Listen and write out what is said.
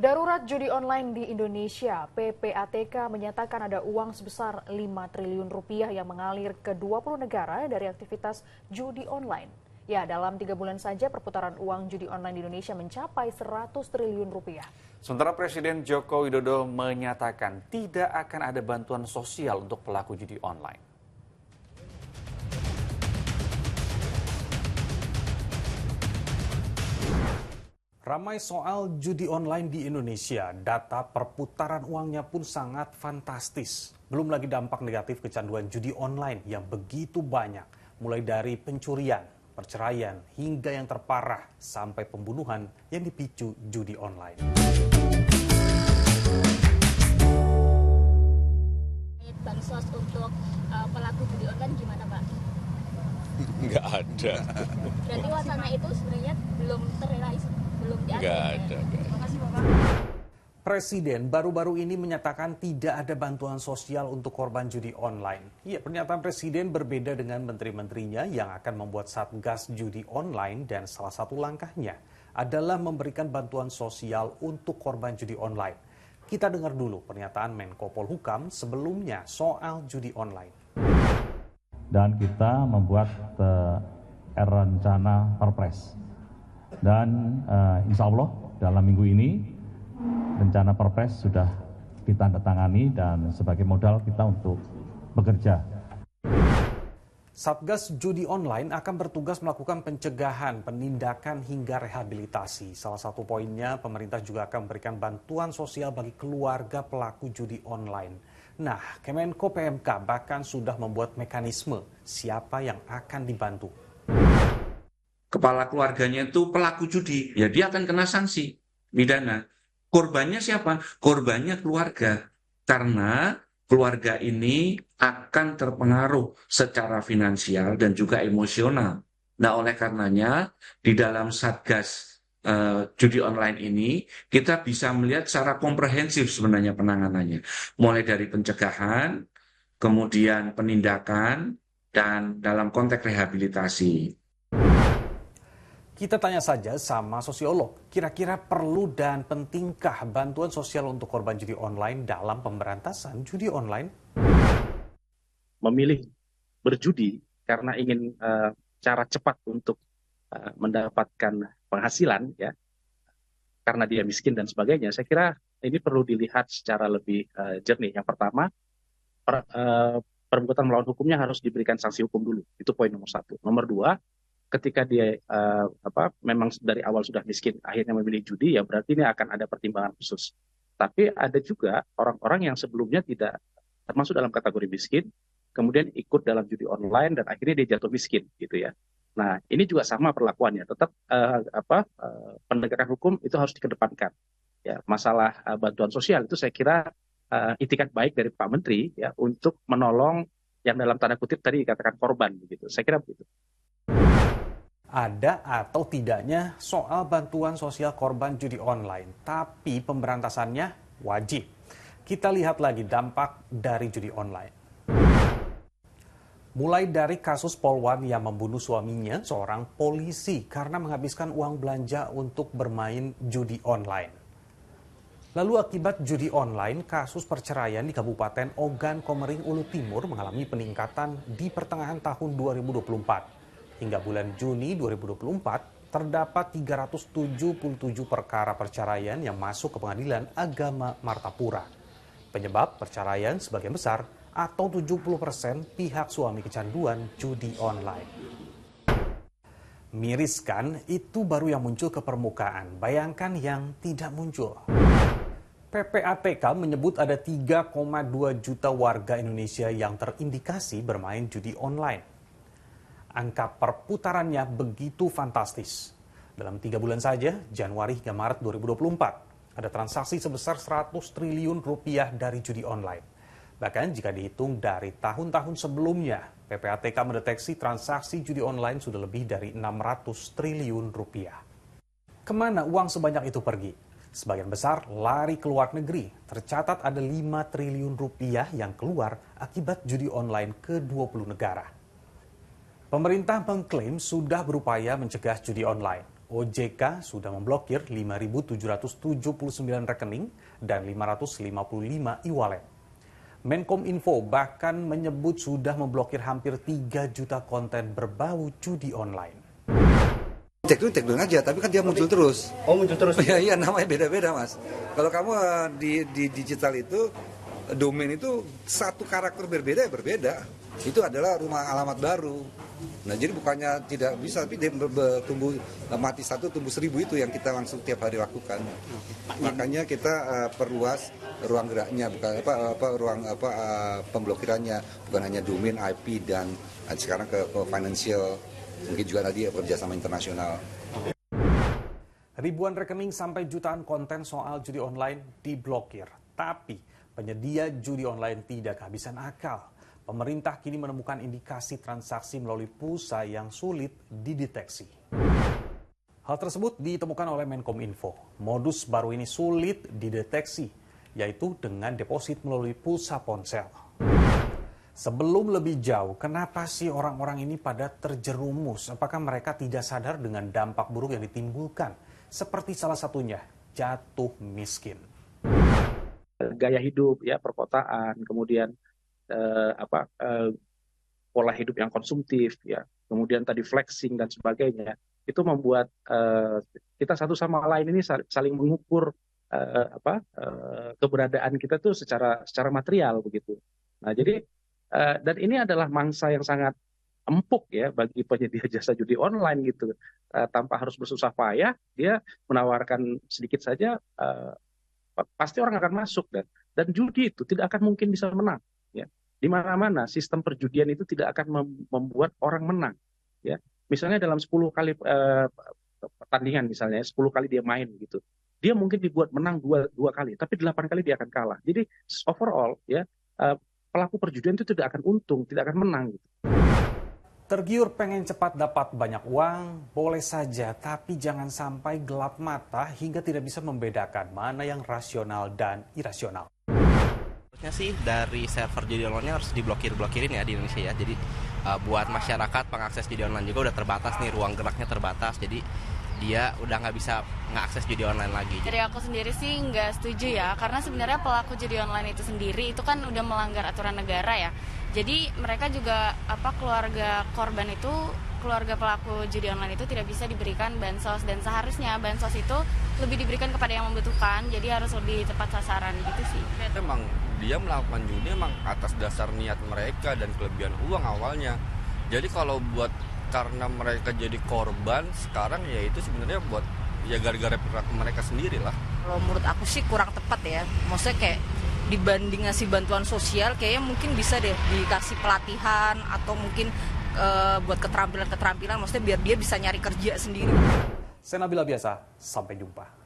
Darurat judi online di Indonesia, PPATK menyatakan ada uang sebesar 5 triliun rupiah yang mengalir ke 20 negara dari aktivitas judi online. Ya, dalam 3 bulan saja perputaran uang judi online di Indonesia mencapai 100 triliun rupiah. Sementara Presiden Joko Widodo menyatakan tidak akan ada bantuan sosial untuk pelaku judi online. Ramai soal judi online di Indonesia, data perputaran uangnya pun sangat fantastis. Belum lagi dampak negatif kecanduan judi online yang begitu banyak, mulai dari pencurian, perceraian, hingga yang terparah sampai pembunuhan yang dipicu judi online. Bansos untuk pelaku judi online gimana, Pak? Nggak ada. Berarti wacana itu sebenarnya belum terrealisasi, belum diatur. Nggak ada. Makasih, Bapak. Presiden baru-baru ini menyatakan tidak ada bantuan sosial untuk korban judi online. Ya, pernyataan Presiden berbeda dengan menteri-menterinya yang akan membuat Satgas Judi Online dan salah satu langkahnya adalah memberikan bantuan sosial untuk korban judi online. Kita dengar dulu pernyataan Menko Polhukam sebelumnya soal judi online. Dan kita membuat rencana perpres. Dan insya Allah dalam minggu ini rencana perpres sudah ditandatangani dan sebagai modal kita untuk bekerja. Satgas Judi Online akan bertugas melakukan pencegahan, penindakan hingga rehabilitasi. Salah satu poinnya, pemerintah juga akan memberikan bantuan sosial bagi keluarga pelaku judi online. Nah, Kemenko PMK bahkan sudah membuat mekanisme siapa yang akan dibantu. Kepala keluarganya itu pelaku judi, ya dia akan kena sanksi pidana. Korbannya siapa? Korbannya keluarga. Karena keluarga ini akan terpengaruh secara finansial dan juga emosional. Nah, oleh karenanya di dalam Satgas judi online ini kita bisa melihat secara komprehensif sebenarnya penanganannya. Mulai dari pencegahan, kemudian penindakan, dan dalam konteks rehabilitasi. Kita tanya saja sama sosiolog, kira-kira perlu dan pentingkah bantuan sosial untuk korban judi online dalam pemberantasan judi online? Memilih berjudi karena ingin cara cepat untuk mendapatkan penghasilan, ya, karena dia miskin dan sebagainya, saya kira ini perlu dilihat secara lebih jernih. Yang pertama, perbuatan melawan hukumnya harus diberikan sanksi hukum dulu, itu poin nomor 1. Nomor 2, ketika dia memang dari awal sudah miskin, akhirnya memilih judi, ya berarti ini akan ada pertimbangan khusus. Tapi ada juga orang-orang yang sebelumnya tidak termasuk dalam kategori miskin, kemudian ikut dalam judi online dan akhirnya dia jatuh miskin, gitu ya. Nah, ini juga sama perlakuannya. Tetap penegakan hukum itu harus dikedepankan. Ya, masalah bantuan sosial itu saya kira itikat baik dari Pak Menteri ya untuk menolong yang dalam tanda kutip tadi dikatakan korban, begitu. Saya kira begitu. Ada atau tidaknya soal bantuan sosial korban judi online, tapi pemberantasannya wajib. Kita lihat lagi dampak dari judi online. Mulai dari kasus Polwan yang membunuh suaminya, seorang polisi, karena menghabiskan uang belanja untuk bermain judi online. Lalu akibat judi online, kasus perceraian di Kabupaten Ogan Komering Ulu Timur mengalami peningkatan di pertengahan tahun 2024. Hingga bulan Juni 2024, terdapat 377 perkara perceraian yang masuk ke Pengadilan Agama Martapura. Penyebab perceraian sebagian besar atau 70% pihak suami kecanduan judi online. Miris kan, itu baru yang muncul ke permukaan. Bayangkan yang tidak muncul. PPATK menyebut ada 3,2 juta warga Indonesia yang terindikasi bermain judi online. Angka perputarannya begitu fantastis. Dalam 3 bulan saja, Januari hingga Maret 2024, ada transaksi sebesar 100 triliun rupiah dari judi online. Bahkan jika dihitung dari tahun-tahun sebelumnya, PPATK mendeteksi transaksi judi online sudah lebih dari 600 triliun rupiah. Kemana uang sebanyak itu pergi? Sebagian besar lari ke luar negeri. Tercatat ada 5 triliun rupiah yang keluar akibat judi online ke 20 negara. Pemerintah mengklaim sudah berupaya mencegah judi online. OJK sudah memblokir 5.779 rekening dan 555 e-wallet. Menkominfo bahkan menyebut sudah memblokir hampir 3 juta konten berbau judi online. Teknik aja, tapi kan dia muncul terus. Oh, muncul terus? Iya, namanya beda-beda, Mas. Kalau kamu di digital itu, domain itu satu karakter berbeda ya berbeda. Itu adalah rumah alamat baru. Nah, jadi bukannya tidak bisa, tapi dia tumbuh mati 1 tumbuh 1000 itu yang kita langsung tiap hari lakukan. Makanya kita perluas ruang geraknya, bukan ruang pemblokirannya, bukan hanya domain, IP dan sekarang ke financial. Mungkin juga tadi kerjasama internasional. Ribuan rekening sampai jutaan konten soal judi online diblokir. Tapi penyedia judi online tidak kehabisan akal. Pemerintah kini menemukan indikasi transaksi melalui pulsa yang sulit dideteksi. Hal tersebut ditemukan oleh Menkominfo. Modus baru ini sulit dideteksi, yaitu dengan deposit melalui pulsa ponsel. Sebelum lebih jauh, kenapa sih orang-orang ini pada terjerumus? Apakah mereka tidak sadar dengan dampak buruk yang ditimbulkan? Seperti salah satunya, jatuh miskin. Gaya hidup, ya, perkotaan, kemudian pola hidup yang konsumtif, ya, kemudian tadi flexing dan sebagainya, itu membuat kita satu sama lain ini saling mengukur keberadaan kita tuh secara material begitu. Nah, jadi dan ini adalah mangsa yang sangat empuk ya bagi penyedia jasa judi online gitu. Tanpa harus bersusah payah, dia menawarkan sedikit saja, pasti orang akan masuk dan judi itu tidak akan mungkin bisa menang. Ya, di mana-mana sistem perjudian itu tidak akan membuat orang menang. Ya, misalnya dalam 10 kali pertandingan misalnya, 10 kali dia main gitu, dia mungkin dibuat menang dua kali, tapi 8 kali dia akan kalah. Jadi overall ya. Pelaku perjudian itu tidak akan untung, tidak akan menang. Tergiur pengen cepat dapat banyak uang, boleh saja, tapi jangan sampai gelap mata hingga tidak bisa membedakan mana yang rasional dan irasional. Harusnya sih dari server judi online harus diblokir-blokirin ya di Indonesia ya. Jadi buat masyarakat pengakses judi online juga udah terbatas nih, ruang geraknya terbatas. Jadi dia udah nggak bisa ngakses judi online lagi. Dari aku sendiri sih nggak setuju ya, karena sebenarnya pelaku judi online itu sendiri itu kan udah melanggar aturan negara ya. Jadi mereka juga keluarga korban itu, keluarga pelaku judi online itu tidak bisa diberikan bansos, dan seharusnya bansos itu lebih diberikan kepada yang membutuhkan, jadi harus lebih tepat sasaran gitu sih. Emang dia melakukan judi emang atas dasar niat mereka dan kelebihan uang awalnya. Jadi kalau buat karena mereka jadi korban sekarang ya itu sebenarnya buat ya gara-gara perilaku mereka sendiri lah. Kalau menurut aku sih kurang tepat ya. Maksudnya kayak dibanding ngasih bantuan sosial kayaknya mungkin bisa deh dikasih pelatihan atau mungkin buat keterampilan maksudnya biar dia bisa nyari kerja sendiri. Saya Nabila Biasa, sampai jumpa.